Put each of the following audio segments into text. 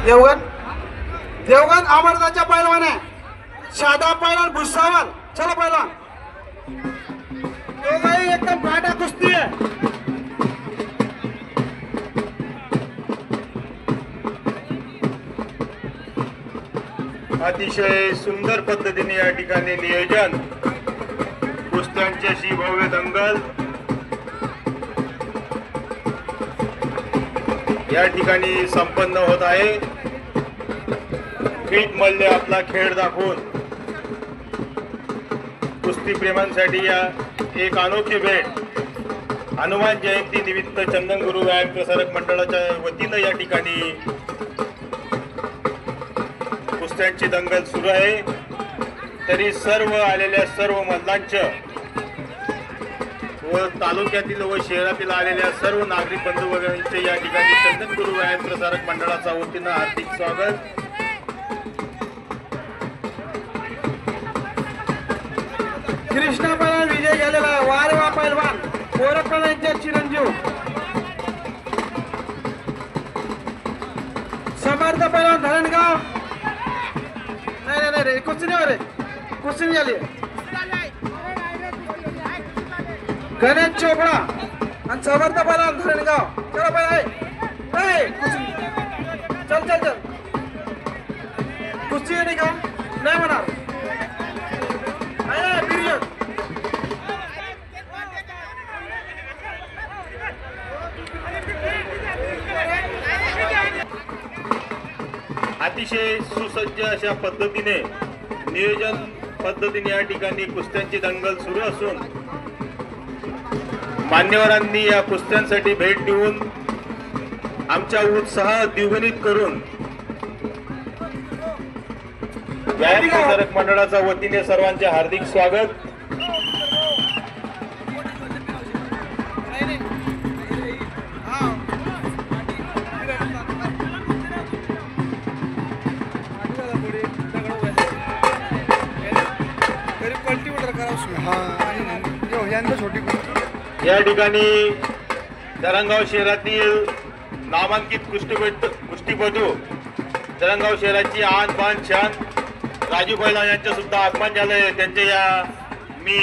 देवगण देवगण अमरदाच्या पैलवान आहे, शादा पैलवान भुसावळ. चला पैलवान, दोघंही एकदम फाटा कुस्ती आहे. अतिशय सुंदर पद्धतीने या ठिकाणी नियोजन, कुस्त्यांची अशी भव्य दंगल या ठिकाणी संपन्न होत आहे. फिट मल्ल आपला खेळ दाखवून कुस्ती प्रेमांसाठी या एक अनोखी भेट हनुमान जयंती निमित्त चंदन गुरु व्यायाम प्रसारक मंडळाच्या वतीनं या ठिकाणी कुस्त्यांची दंगल सुरू आहे. तरी सर्व आलेल्या सर्व मल्लांच्या व तालुक्यातील व शहरातील आलेल्या सर्व नागरिक बंधू भगिनींचे या ठिकाणी चंदन गुरु व्यायाम प्रसारक मंडळाच्या वतीनं हार्दिक स्वागत. कृष्णा पैलवान विजय झालेला आहे. वारेवा पैलवान गोरखनाथ यांचे चिरंजीव समर्थ पैलवान धरणगाव. नाही नाही रे, कुस्ती नाही रे, कुस्ती नाही झाली. गणेश चोपडा आणि समर्थ पैलवान धरणगाव. चला पैलवान, चल चल चल. कुस्ती नाही का? नाही म्हणणार. अतिशय सुसज्ज अशा पद्धतीने नियोजन पद्धतीने या ठिकाणी कुस्त्यांची दंगल सुरू असून मान्यवरांनी या कुस्त्यांसाठी भेट देऊन आमचा उत्साह द्विगुणित करून व्यायाम प्रसारक मंडळाच्या वतीने सर्वांचे हार्दिक स्वागत. या ठिकाणी धरणगाव शहरातील नामांकित कुस्तीपटू धरणगाव शहराची आन बान शान राजू पैलवान यांचं सुद्धा आगमन झालंय. त्यांचे या मी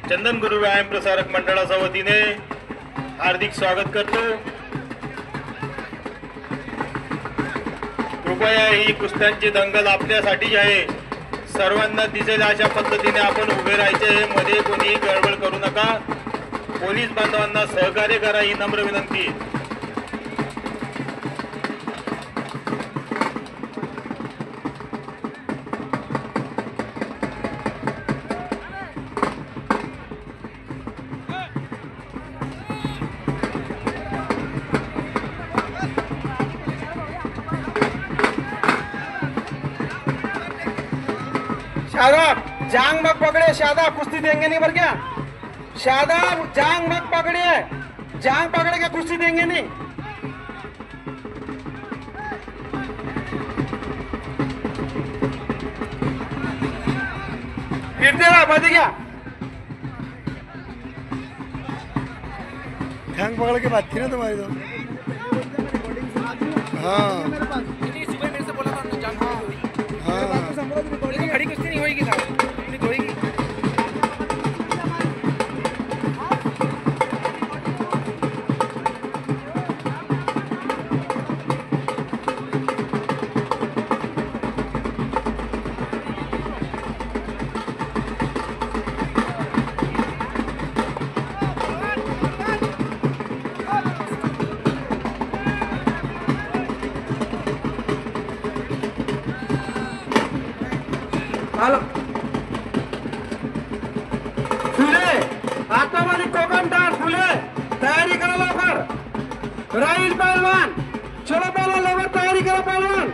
चंदन गुरु व्यायाम प्रसारक मंडळाच्या वतीने हार्दिक स्वागत करतो. कृपया ही कुस्त्यांची दंगल आपल्यासाठी आहे. सर्वांना दिसेल अशा पद्धतीने आपण उभे राहायचे. मध्ये कोणी गडबड करू नका. पोलीस बांधवांना सहकार्य करा ही नम्र विनंती. शादाब जांग मग पकड़े, शादाब कुश्ती देंगे नहीं, बर क्या शादाब जांग मत पकड़े, जांग पकड़ के कुश्ती देंगे नहीं. फिरते रहा बच गया. जांग पकड़ के बात थी ना तुम्हारी तो. हाँ सुबह मेरे से बोला था जांग हाँ खड़ी कुश्ती नहीं होगी साहब, होगी. फुले आतामध्ये कोकण डाळ फुले तयारी करा लवकर. राहील पहलवान, चलो पहलवान लवकर तयारी करा पहलवान.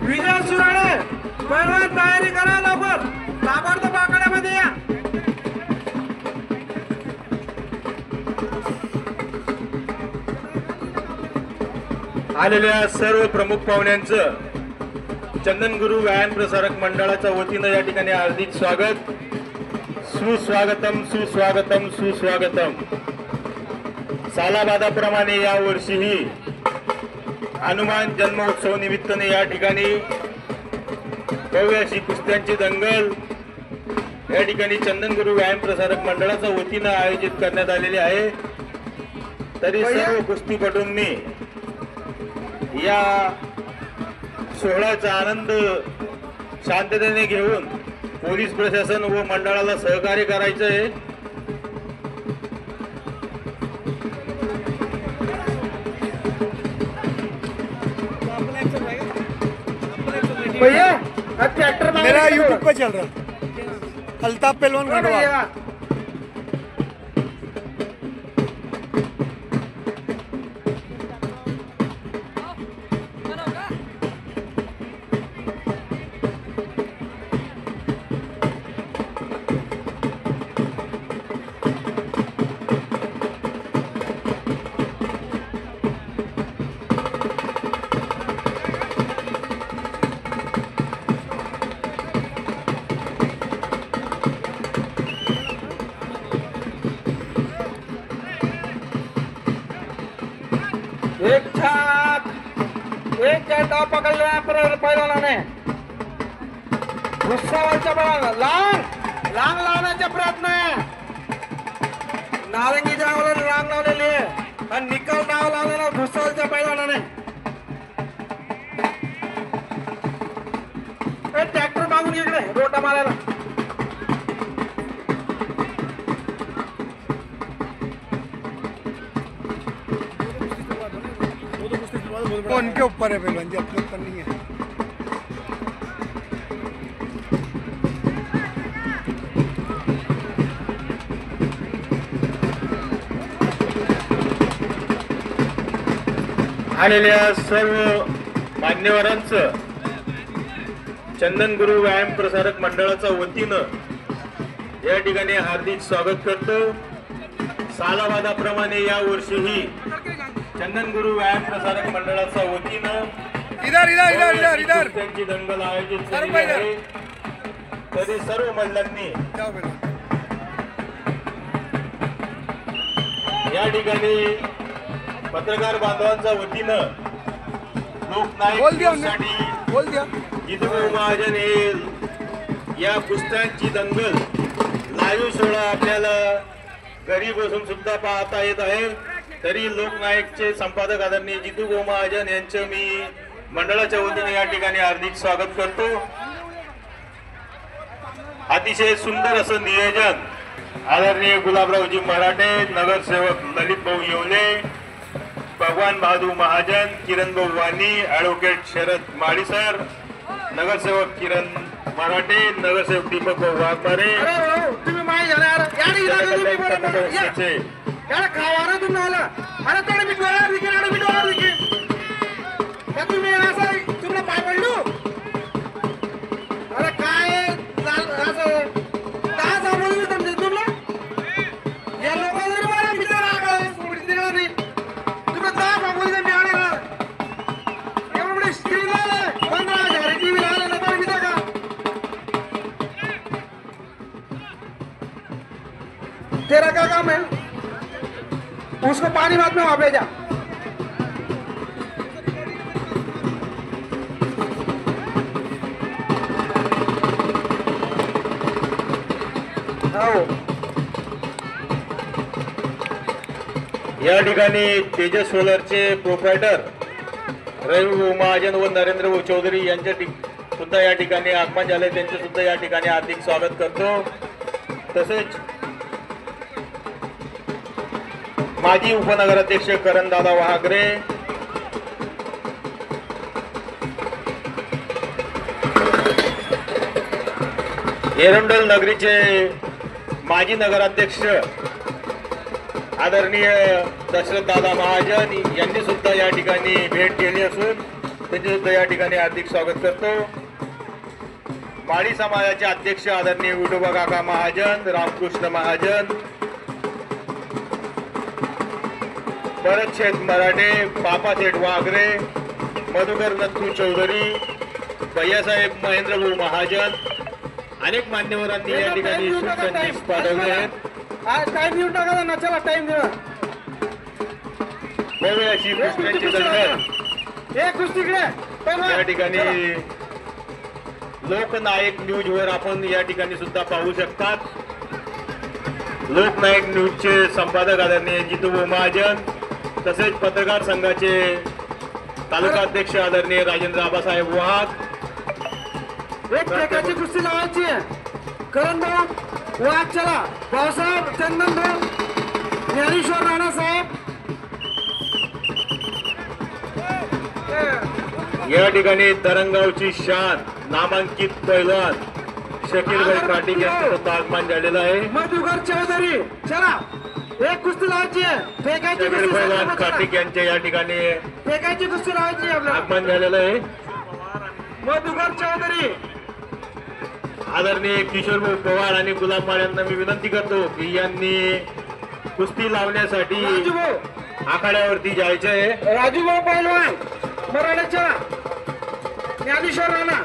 विजय सुराडे पहलवान तयारी करा लवकर. ताबडतोब आखाड्यामध्ये या. आलेल्या सर्व प्रमुख पाहुण्यांचं चंदन गुरु व्यायाम प्रसारक मंडळाच्या वतीनं या ठिकाणी हार्दिक स्वागत. सुस्वागतम सुस्वागतम सुस्वागतम. सालाबादाप्रमाणे या वर्षीही हनुमान जन्मोत्सव निमित्ताने या ठिकाणी भव्य अशी कुस्त्यांची दंगल या ठिकाणी चंदनगुरु व्यायाम प्रसारक मंडळाच्या वतीनं आयोजित करण्यात आलेली आहे. तरी सर्व कुस्तीपटूंनी या सोहळ्याचा आनंद शांततेने घेऊन पोलीस प्रशासन व मंडळाला सहकार्य करायचं आहे. भैया ट्रैक्टर मेरा यूट्यूब पे चल रहा है अल्ताफ पहलवान खंडवा. एक डाव पकडला पैलवानाने भुसावळच्या बळाला लांग लावण्याचा प्रयत्न आहे. नारंगी जावला रांग लावलेली आहे आणि निकाल डाव लावलेला भुसावळच्या पैलवानाने. ट्रॅक्टर मागून इकडे रोटा मारायला. वो उनके ऊपर है पहलवान जी, अपने ऊपर नहीं है. आलेल्या सर्व मान्यवरांचं चंदनगुरु व्यायाम प्रसारक मंडळाच्या वतीनं या ठिकाणी हार्दिक स्वागत करतो. सालाबादाप्रमाणे या वर्षीही चंदनगुरु व्यायाम प्रसारक मंडळाच्या वतीनं त्यांची दंगल आयोजित केली आहे. तरी सर्व महिलांनी या ठिकाणी पत्रकार बांधवांच्या वतीनं लोकनायक जितू महाजन हे या कुस्त्यांची दंगल लाईव्ह सोहळा आपल्याला घरी बसून सुद्धा पाहता येत आहे. तरी लोकनायकचे संपादक आदरणीय जितू महाजन यांचं मी मंडळाच्या वतीने या ठिकाणी हार्दिक स्वागत करतो. अतिशय सुंदर असं नियोजन आदरणीय गुलाबरावजी मराठे, नगरसेवक ललित भाऊ येवले, भगवान बहादूर महाजन, किरण भाऊ वाणी, ऍडव्होकेट शरद माळीसर, नगरसेवक किरण मराठे, नगरसेवक दीपक भाऊ वाघमारे, तुम्ही माहिती खावाना तुम्ही आला अरे तोडे मी डोळ्यावर विकेन आणि मी डोळ्यावर विकेन का तुम्ही असं तुम्हाला पाय पडलो. अरे काय असं काय सांगू समजेल तुला. या लोकांना मला विचार देणार नाही तुला काय सांगू मी आले एवढे स्क्रीन आलं 15,000 टीव्ही आलं ना तर मी का तेरा क्या काम है. उसको पानी बाद में वहां भेजा. या ठिकाणी तेजस सोलरचे प्रोप्रायटर रवी महाजन व नरेंद्र चौधरी यांच्या सुद्धा या ठिकाणी आगमन झाले. त्यांचे सुद्धा या ठिकाणी हार्दिक स्वागत करतो. तसेच माजी उपनगराध्यक्ष करणदादा वाघरे, एरंडोल नगरीचे माजी नगराध्यक्ष आदरणीय दशरथदादा महाजन यांनी सुद्धा या ठिकाणी भेट केली असून त्यांचे सुद्धा या ठिकाणी हार्दिक स्वागत करतो. माळी समाजाचे अध्यक्ष आदरणीय विठोबा काका महाजन, रामकृष्ण महाजन, भरत शेठ मराठे, पापाशेठ वाघरे, मधुकर नथू चौधरी, भैयासाहेब महेंद्रभाऊ महाजन, अनेक मान्यवरांनी या ठिकाणी शुभेच्छा पाठवल्या आहेत. टाइम देऊन टाका ना, चला टाइम देऊ. भव्य अशी कुस्त्यांची दंगल एक कुस्तीकडे या ठिकाणी लोकनायक न्यूज वर आपण या ठिकाणी सुद्धा पाहू शकतात. लोकनायक न्यूजचे संपादक आदरणीय जितू महाजन, तसेच पत्रकार संघाचे तालुका अध्यक्ष आदरणीय राजेंद्र आबासाहेब वाघ. एक ठेक्याची कुस्ती लावायची आहे. करण भाऊ वाघ, चला भाऊसाहेब, चंदन भाऊ, ज्ञानेश्वर राणासाहेब. या ठिकाणी तरंगावची शान नामांकित पैलवान शकीरभाई खाटीक यांचं सुद्धा आगमन झालेलं आहे. मधुकर चौधरी, चला एक कुस्ती लावायची आहे. फेकायची शकीर कुस्ती पैलवान लावायची आहे. खाटीक यांच्या या ठिकाणी फेकायची कुस्ती लावायची आहे आपल्याला. आगमन झालेलं आहे. मधुकर चौधरी, आदरणीय किशोरभाऊ पवार आणि गुलाम माळ यांना मी विनंती करतो की यांनी कुस्ती लावण्यासाठी राजूभाऊ, आखाड्यावरती जायचं आहे. राजूभाऊ पैलवान मराठ्याच्या, ज्ञानेश्वर राणा,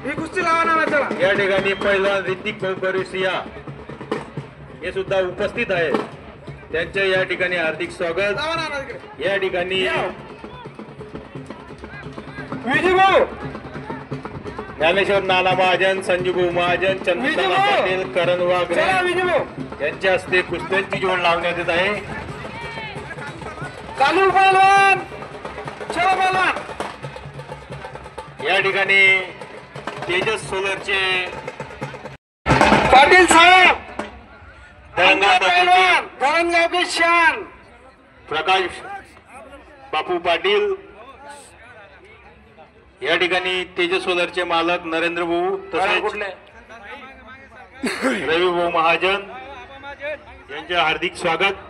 ही कुस्ती लावा ना चला. या ठिकाणी पैलवान ऋतिक भाऊ बरुसिया हे सुद्धा उपस्थित आहे. त्यांचे या ठिकाणी हार्दिक स्वागत. लावा ना इकडे. या ठिकाणी विजयभाऊ, ज्ञानेश्वर नाना महाजन, संजूभाऊ महाजन, चंद्रकांत पाटील, करण वाघ चला विजयभाऊ. यांच्या हस्ते कुस्त्यांची जोड लावण्यात येत आहे. कालू पैलवान, चला पैलवान. या ठिकाणी तेजस सोलरचे पाटील साहेब, धरणगाव धरणगावचे शान. प्रकाश बापू पाटील. या ठिकाणी तेजस सोलरचे मालक नरेंद्र भाऊ, तसेच रवी भाऊ महाजन यांचे हार्दिक स्वागत.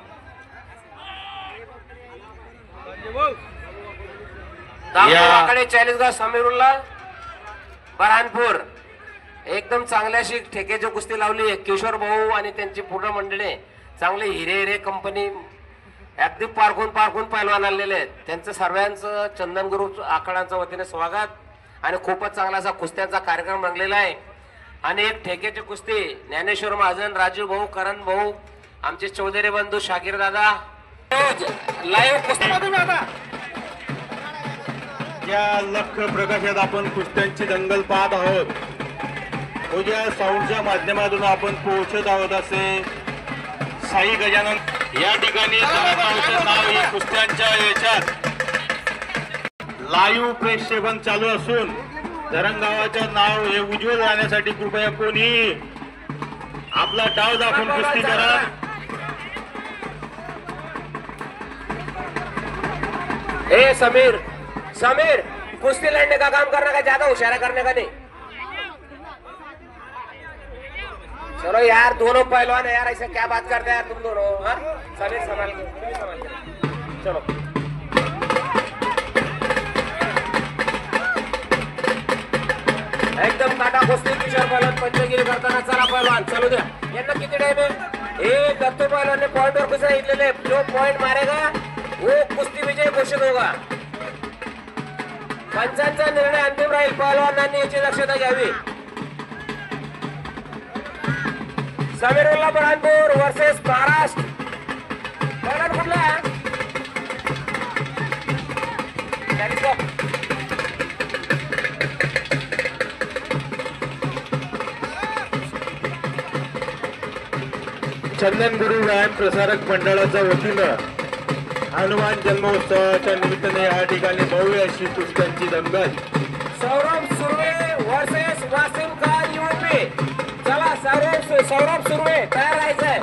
दामोदरकडे चाळीसगाव समीरुल्ला बरहानपूर एकदम चांगल्याशी ठेक्याची कुस्ती लावली आहे. किशोर भाऊ आणि त्यांची पूर्ण मंडळी चांगले हिरे कंपनी अगदी पारखून पैलवान आलेले आहेत. त्यांचं सर्वांचं चंदन ग्रुप आखाड्यांच्या वतीने स्वागत आणि खूपच चांगला असा कुस्त्यांचा कार्यक्रम रंगलेला आहे. आणि एक ठेक्याची कुस्ती ज्ञानेश्वर महाजन, राजू भाऊ, करण भाऊ, आमचे चौधरी बंधू शाकीर दादा लाईव्ह कुस्ती. या लख प्रकाशात आपण कुस्त्यांची दंगल पाहत आहोत. उद्या साऊंडच्या माध्यमातून आपण पोहोचत आहोत असे साई गजानन. या ठिकाणी धरणगावचं नाव हे कुस्त्यांच्या याच्यात लाईव्ह प्रेक्षेपण चालू असून धरणगावाचं नाव हे उज्ज्वल राहण्यासाठी कृपया कोणी आपला डाव दाखवून कुस्ती करा. ए समीर, कुश्ती लड़ने का काम करने का, ज्यादा होशियारा करने का नहीं. चलो यार, दोनों पहलवान है यार, ऐसे क्या बात करते हैं यार तुम दोनों. हाँ समीर संभाल के, चलो. एकदम काटा कुस्ती किशोर पहलवान पंचगिरी करताना. चला पहलवान चालू द्या. यांना किती टाइम आहे? हे दत्तू पहलवान ने पॉइंट वर कुछ सांगितलेले, जो पॉइंट मारेगा वो कुस्ती विजय घोषित होगा. पंचांचा निर्णय अंतिम राहील. पहलवानांनी याची दक्षता घ्यावी. समीरुल्ला बरहानपूर वर्सेस महाराष्ट्र. पहलवान कुठला आहे? चंदन गुरु व्यायाम प्रसारक मंडळाच्या वतीनं हनुमान जन्मोत्सवाच्या निमित्ताने या ठिकाणी भव्य अशी कुस्त्यांची दंगल. Saurabh Surve versus Wasim Khan UP. चला सौरभ सुर्वे तयार राहायचंय.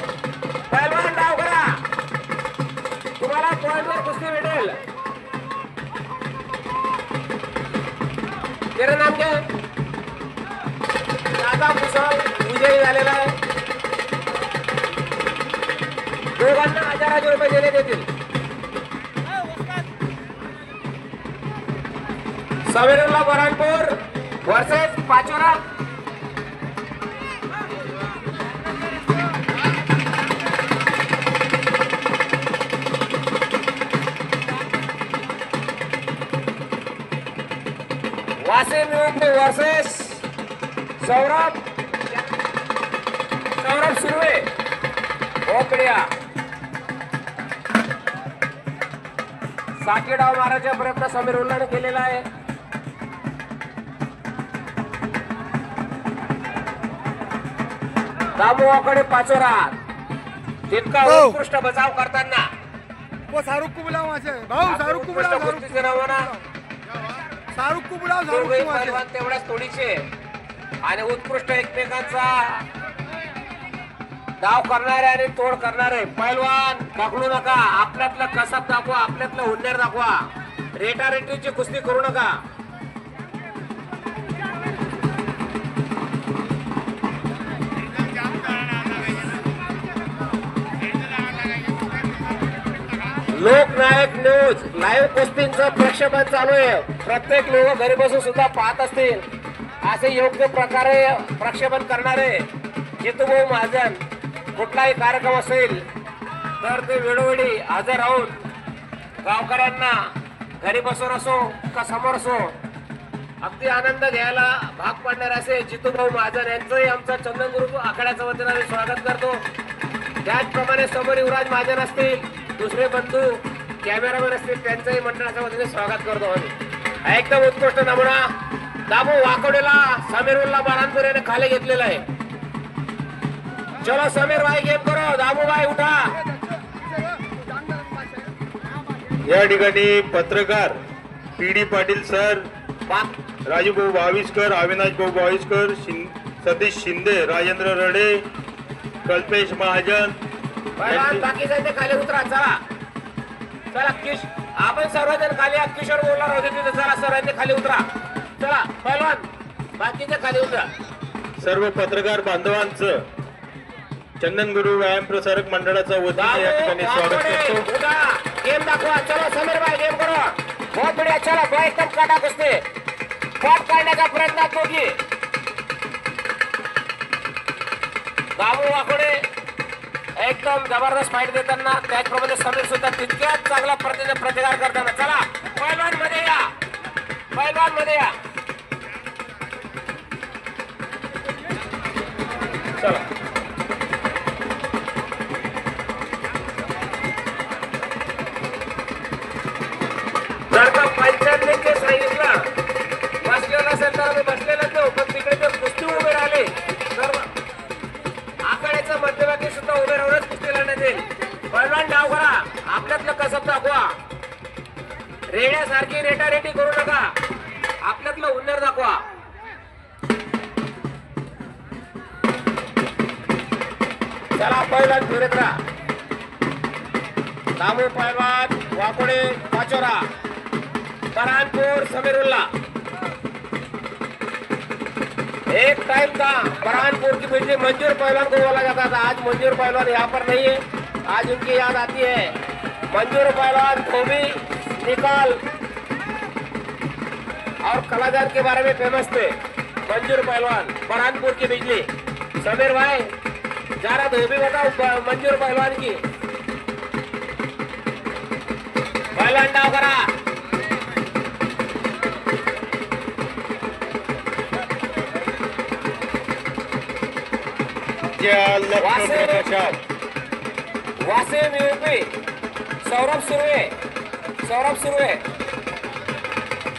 पहलवान डाव करा, तुम्हाला पॉइंटवर कुस्ती भेटेल. तेरे नाम क्या है? दादा कुशल विजयी झालेला आहे. दोघांना 1000 रुपये देण्यात येतील. Samirulla Burhanpur versus Pachora. Wasim UP versus Saurabh Surve. बहुत बढ़िया. 60 डाव मारायचा प्रयत्न समीर उल्लाने केलेला आहे. दामुआकडे पाचोरा तितका हो. उत्कृष्ट बचाव करताना वो शाहरुख को बुलाओ वहाँ से भाऊ शाहरुख को बुलाओ कुस्तीचे रवाना शाहरुख को बुलाओ शाहरुख दोघेही को वहाँ से पैलवान तेवढ्याच तोडीचे आणि उत्कृष्ट एकमेकांचा डाव करणारे आणि तोड करणारे पैलवान ढकलू नका. आपल्यातलं कसब दाखवा, आपल्यातलं हुन्नर दाखवा. रेटारेटीची कुस्ती करू नका. लोकनायक न्यूज लाईव्ह कुस्तींचं प्रक्षेपण चालू आहे. प्रत्येक लोक घरी बसून सुद्धा पाहत असतील असे योग्य प्रकारे प्रक्षेपण करणारे जितूभाऊ महाजन कुठलाही कार्यक्रम असेल तर ते वेळोवेळी हजर राहून गावकऱ्यांना घरी बसून असो का समोर असो अगदी आनंद घ्यायला भाग पाडणारे असे जितूभाऊ महाजन यांचंही आमचा चंदनगुरु आखाड्याच्या वतीने आम्ही स्वागत करतो. त्याचप्रमाणे समोर युवराज महाजन असतील, दुसरे बंधू कॅमेरामॅन असतील, त्यांचंही मंडळाच्या वतीने स्वागत करतो. एकदम उत्कृष्ट नमुना दामू वाकोडेला समीरुल्ला बरानपूर याने खाली घेतलेला आहे. चलो समीर भाई गेम करो. दामू भाई उठा. या ठिकाणी पत्रकार पी.डी. पाटील सर, राजूभाऊ भाविस्कर, अविनाशभाऊ भाविस्कर, सतीश शिंदे, राजेंद्र रडे, कल्पेश महाजन बाकीचे खाली उतरा. चला चला आपण सर्वजण खाली किशोर बोलणार होते तिथे. चला सर्वांनी खाली उतरा. चला पैलवान बाकीचे खाली उतरा. सर्व पत्रकार बांधवांचं चंदनगुरु व्यायाम प्रसारक मंडळाचा वतीने या ठिकाणी स्वागत करतो. गेम दाखवा. चलो समीर भाई गेम करो. बहुत बढ़िया. चला तो एकदम काटा कुस्ती पॉट काढण्याचा प्रयत्न दोघी. दामू वाकोडे एकदम जबरदस्त फाईट देताना त्याचप्रमाणे समीर सुद्धा तितक्याच चांगल्या पद्धतीने प्रतिकार करताना. चला पैलवान मध्ये या. पैलवान मध्ये या. चला जर का पंचायतने ते सांगितलं बसलेला असेल तर आम्ही बसलेला तो पण तिकडे जर कुस्ती उभे राहिले तर आखाड्याच्या मध्यभागी सुद्धा उभे राहूनच कुस्ती लढण्यात येईल. पैलवान डाव करा. आपल्यातलं कसब दाखवा. रेड्यासारखी रेटारेटी करू नका. आपल्यातलं हुन्नर दाखवा. चला पैलवान फिरत राहा. दामू पैलवान वाकोडे पाचोरा बरहानपुर समीरुल्ला. एक टाइम था बरहानपुर की बिजली मंजूर पहलवान को बोला जाता था. आज मंजूर पहलवान यहाँ पर नहीं है. आज उनकी याद आती है. मंजूर पहलवान धोबी निकाल और कलाकार के बारे में फेमस थे. मंजूर पहलवान बरहानपुर की बिजली. समीर भाई जरा धोबी बताओ मंजूर पहलवान की. पहलवान डाव करा. वासिम यूपी सौरभ सुर्वे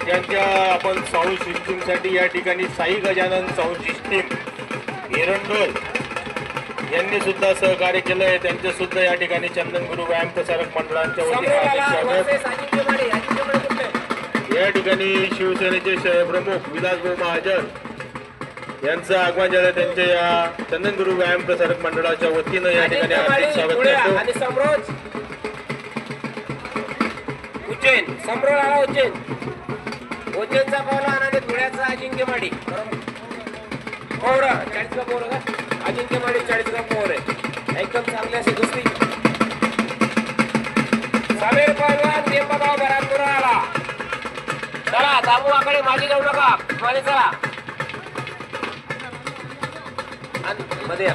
त्यांच्या आपण साऊंड सिस्टीम साठी या ठिकाणी साई गजानन साऊंड सिस्टीम एरंडोल यांनी सुद्धा सहकार्य केलंय. त्यांचे सुद्धा या ठिकाणी चंदनगुरु व्यायाम प्रसारक मंडळाच्या वतीने या ठिकाणी शिवसेनेचे शहरप्रमुख विलासभाऊ महाजन यांचं आगमन झालं. त्यांच्या या चंदनगुरु व्यायाम प्रसारक मंडळाच्या वतीनं या ठिकाणी हार्दिक स्वागत करतो. आणि समरोज उज्जैन समरोज आला. उज्जैनचा पहिलवान आणि धुळ्याचा अजिंक्य माडी पोर 40 का पोर का अजिंक्य माडी 40 का पोर आहे. एकदम चांगली अशी कुस्ती. समीर पहिलवान गेम बघा बरानपूर आला. चला दामू आकडे माझी जाऊ नका. मध्ये चला मध्ये या.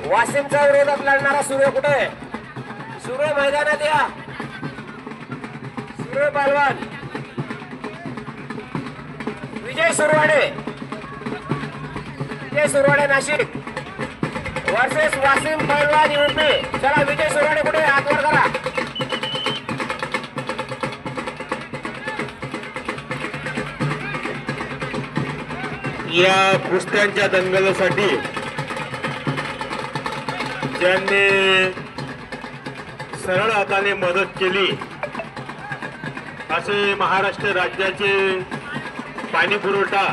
वाशिमच्या विरोधात लढणारा सूर्य कुठे आहे? सूर्य मैदानात या. सूर्य पहलवान विजय सुरवाडे, विजय सुरवाडे नाशिक वर्सेस वाशिम पहलवान यूपी. चला विजय सुरवाडे कुठे? हात वर करा. या कुस्त्यांच्या दंगलीसाठी ज्यांनी सरळ हाताने मदत केली असे महाराष्ट्र राज्याचे पाणी पुरवठा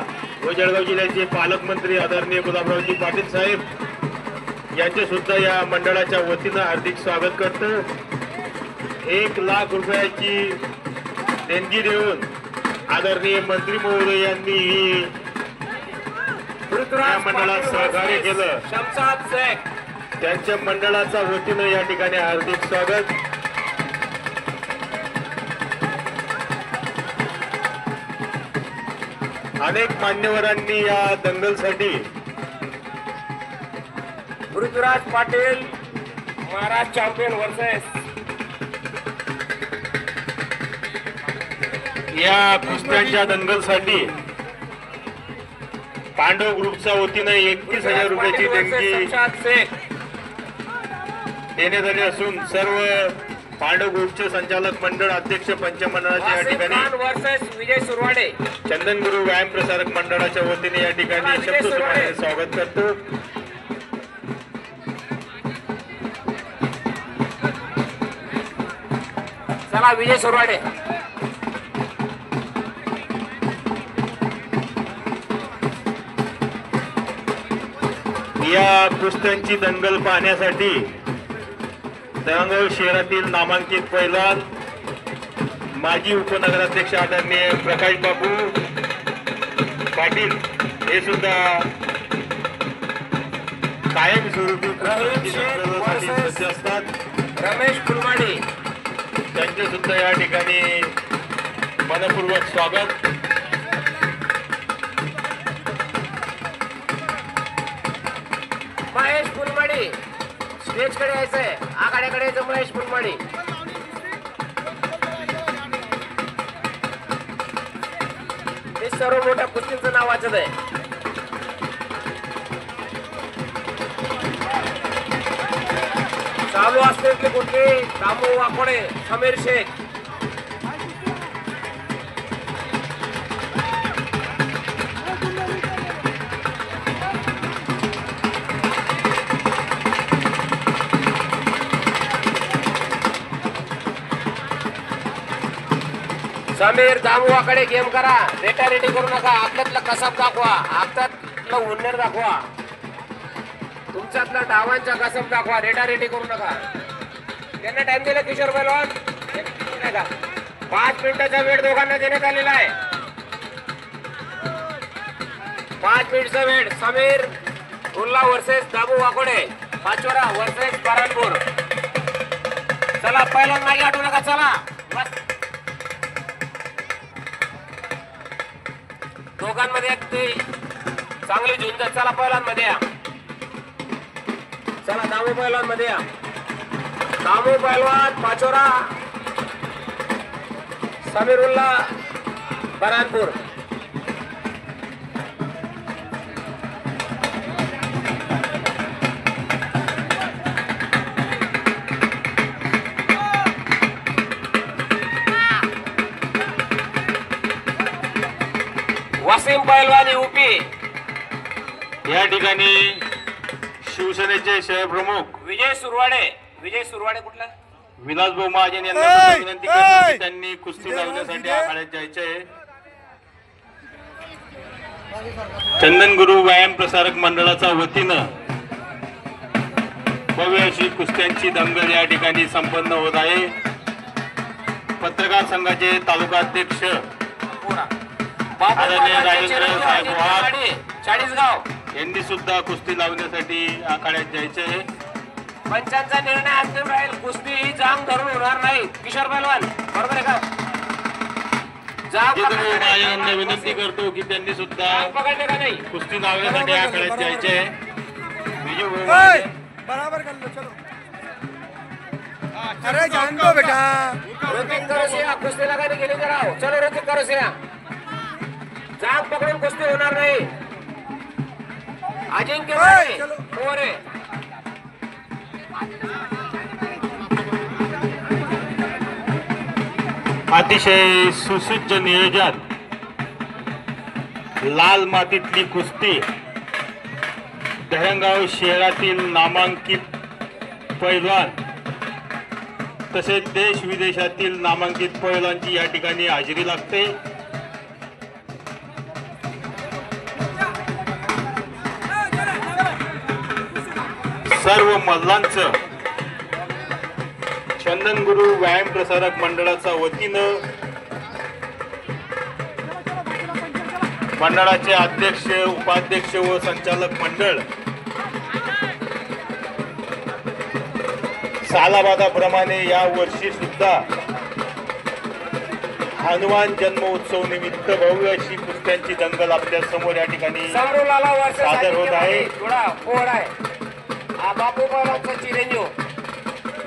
व जळगाव जिल्ह्याचे पालकमंत्री आदरणीय गुलाबरावजी पाटील साहेब यांचे सुद्धा या मंडळाच्या वतीनं हार्दिक स्वागत करतो. 1 लाख रुपयाची देणगी देऊन आदरणीय मंत्री महोदय यांनी ही या मंडळात सहकार्य केलं. शमशाद शेख त्यांच्या मंडळाच्या वतीनं या ठिकाणी हार्दिक स्वागत. अनेक मान्यवरांनी या दंगलसाठी पृथ्वीराज पाटील महाराज चॅम्पियन वर्सेस या कुस्त्यांच्या दंगलसाठी पांडव ग्रुपच्या वतीनं 31,000 रुपयाची देणगी शमशाद शेख देण्यात आली असून सर्व पांडव ग्रुपचे संचालक मंडळ अध्यक्ष पंचमंडळाचे या वासिम ठिकाणी खान वर्सेस विजय सुरवाडे. चंदन गुरु व्यायाम प्रसारक मंडळाच्या वतीने या ठिकाणी शब्दसुमाने स्वागत करतो. चला विजय सुरवाडे. या कुस्त्यांची दंगल पाहण्यासाठी जळगाव शहरातील नामांकित पैलवान माजी उपनगराध्यक्ष आदरणीय प्रकाश बाबू पाटील हे सुद्धा कायमस्वरूपी कुस्त्यांची दंगलीसाठी सज्ज असतात. रमेश फुलमाडी त्यांचे सुद्धा या ठिकाणी मनपूर्वक स्वागत. महेश फुलमाडी स्टेज कडे यायचंय, आघाड्याकडे यायचं. महेश फुलमाडी हे सर्व मोठ्या कुस्तीचं नाव वाचत आहे. चालू असलेली कुस्ती दामू वाकोडे समीर शेख. समीर दामुवाकडे गेम करा. रेटा रेटी करू नका. आपल्यातला कसब दाखवा, आपल्यातलं हुन्नर दाखवा, तुमच्यातला डावांचा कसब दाखवा. रेटा रेटी करू नका. त्यांना टाइम दिला किशोर पहलवान 5 मिनिटाचा वेळ दोघांना देण्यात आलेला आहे. 5 मिनिटचा वेळ. समीर उल्ला वर्सेस दामू वाकोडे, पाचोरा वर्सेस बरानपूर. चला पहिला मागे हटू नका. चला बस. दोघांमध्ये एक ते चांगली झुंज. चला पहिल्यांमध्ये या. चला दामू पहिलवान मध्ये या. दामू पहिलवान पाचोरा, समीरुल्ला बरानपूर. वासिम पहलवान यूपी. या ठिकाणी शिवसेनेचे शहर प्रमुख विजय सुरवाडे. विजय सुरवाडे कुठला? विलासभाऊ महाजन यांना सुद्धा विनंती करतो की त्यांनी कुस्ती लावण्यासाठी आखाड्यात जायचे. चंदन गुरु व्यायाम प्रसारक मंडळाच्या वतीनं भव्य अशी कुस्त्यांची दंगल या ठिकाणी संपन्न होत आहे. पत्रकार संघाचे तालुका अध्यक्ष आदरणीय राजेंद्र साहेब वाघ चाळीसगाव यांनी सुद्धा कुस्ती लावण्यासाठी आखाड्यात जायचे. पंचांचा निर्णय अंतिम राहील. कुस्ती ही जांग धरून होणार नाही. किशोर पहलवान बरोबर आहे का? जांग यांना विनंती करतो की त्यांनी सुद्धा पकडले का नाही? कुस्ती लावण्यासाठी आखाड्यात जायचे. बराबर कर लो चलो। अरे जान दो बेटा। ऋतिक करसिया कुस्ती लगाने के लिए कराओ। चलो ऋतिक करसिया, जाग पकडून कुस्ती होणार नाही। अजिंक्य माळे, चलो। पोरे अतिशय सुसज्ज नियोजन, लाल मातीतली कुस्ती, धरणगाव शहरातील नामांकित पैलवान तसेच देश विदेशातील नामांकित पैलवानांची या ठिकाणी हजेरी लागते। सर्व मल्लांचं चंदनगुरु व्यायाम प्रसारक मंडळाच्या वतीनं मंडळाचे अध्यक्ष, उपाध्यक्ष व संचालक मंडळ सालाबादाप्रमाणे या वर्षी सुद्धा हनुमान जन्म उत्सव निमित्त भव्य अशी कुस्त्यांची दंगल आपल्या समोर या ठिकाणी समरुलाला वर्ष सादर होत आहे। थोडा पोड आहे। हा बापू बाबांचा चिरंजीव,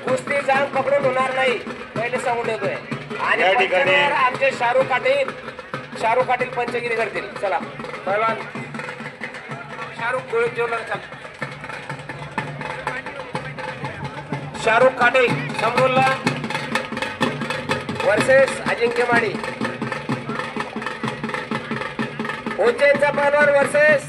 कुस्ती जाण पकडून होणार नाही पहिले सांगून ठेवतोय। आणि या ठिकाणी पंचवीर आमचे शाहरुख पाटील पंचगिरी करतील। चला पैलवान शाहरुख गोळी जेवला चल। शाहरुख काटे समरुल्ला वर्सेस अजिंक्य माडी, उज्जैनचा पैलवान वर्सेस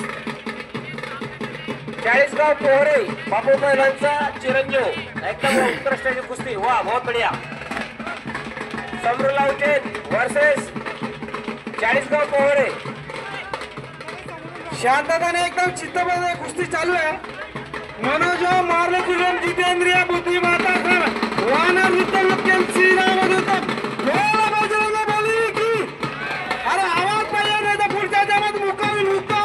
चाळीसगाव पोहरे बापू पैलवानचा चिरंजीव। एकदम उत्कृष्टाची कुस्ती, वाह बहुत बढ़िया। समरुल्ला उज्जैन वर्सेस चाळीसगाव पोहरे। शांतताने एकदम चित्तबद्ध कुस्ती चालू आहे। मनोज मारले तुझ्या जितेंद्रिय बुद्धिमत्ता कर वानर विठ्ठल श्रीराम अरे आवाज पाहिजे नाही तर पुढच्या जमात मुकावी मुक्ता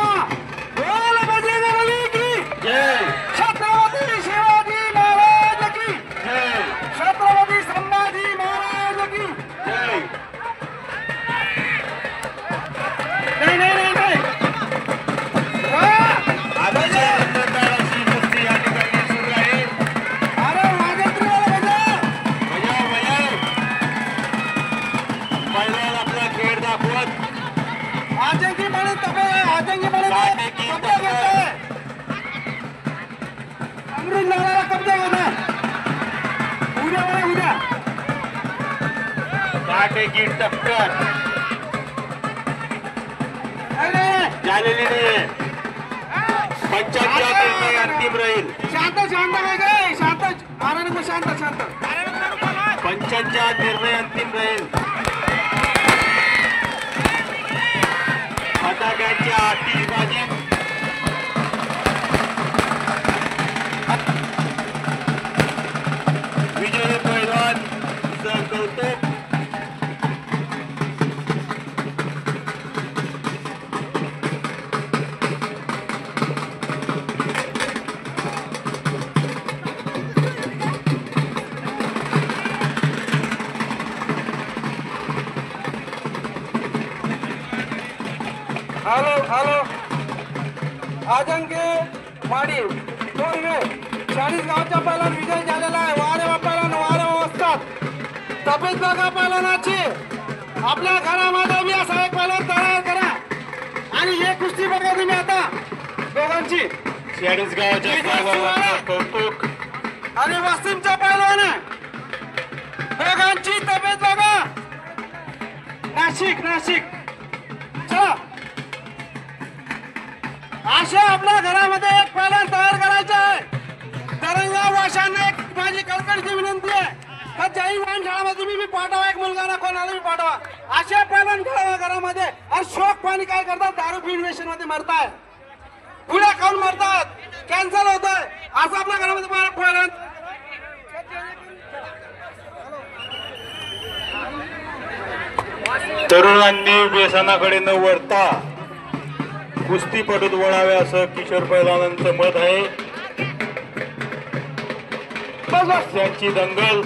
बोल बजरंग बली की जय, छत्रपती शिवाजी महाराज की जय, छत्रपती संभाजी महाराज की जय। नाही नाही नाही नाही अतिशय रंगतदार अशी कुस्ती या ठिकाणी सुरू आहे। अरे वाजंत्रीवाला बजाव बजाव, पहिल्याला आपला खेळ दाखवत आजंगी माने तबे आजंगी माने काटे की कब्जा घेतोय। अमृत लाला कब्जा घेतोय। उद्या बघा उद्या काटे की टक्कर अरे झालेली नाहीये। पंचांच्या निर्णय अंतिम राहील। शांत शांत काय काय शांत आनंद शांत शांत पंचांच्या निर्णय अंतिम राहील। फटाक्यांच्या आतिषबाजी विजयी पैलवान सर कौतुक हॅलो हॅलो आजंगी माडी पूर्वे 40 गावचा पहिला विजय झालेला आहे। वारे बापाला वारे असतात तब्येत बघा पहिलवानाची। आपल्या घरामध्ये बी असा एक पहिलवान तयार करा आणि हे कुस्ती बघा तुम्ही आता दोघांची। 40 गावाच्या पैलवानाचं कौतुक आणि वासिमचा पहिलवान आहे। दोघांची तब्येत बघा। नाशिक नाशिक चला अशा आपल्या घरामध्ये एक पहिलवान तयार करायचा आहे। तरंगा वाशांना एक माझी कळकळीची विनंती आहे तर जैन व्यायाम शाळामध्ये तुम्ही मी पाठवा, एक मुलगा ना कोणाला मी पाठवा। अशा पहिलवान खेळावा घरामध्ये आणि शोक पाणी काय करतात, दारू पिऊन व्यसन मध्ये मरताय, पुढे खाऊन मरतात, कॅन्सर होत आहे। असं आपल्या घरामध्ये पहिलवान तरुणांनी व्यसनाकडे न वळता कुस्तीपटूत वळावे असं किशोर पैलवानांचं मत आहे। कुस्त्यांची दंगल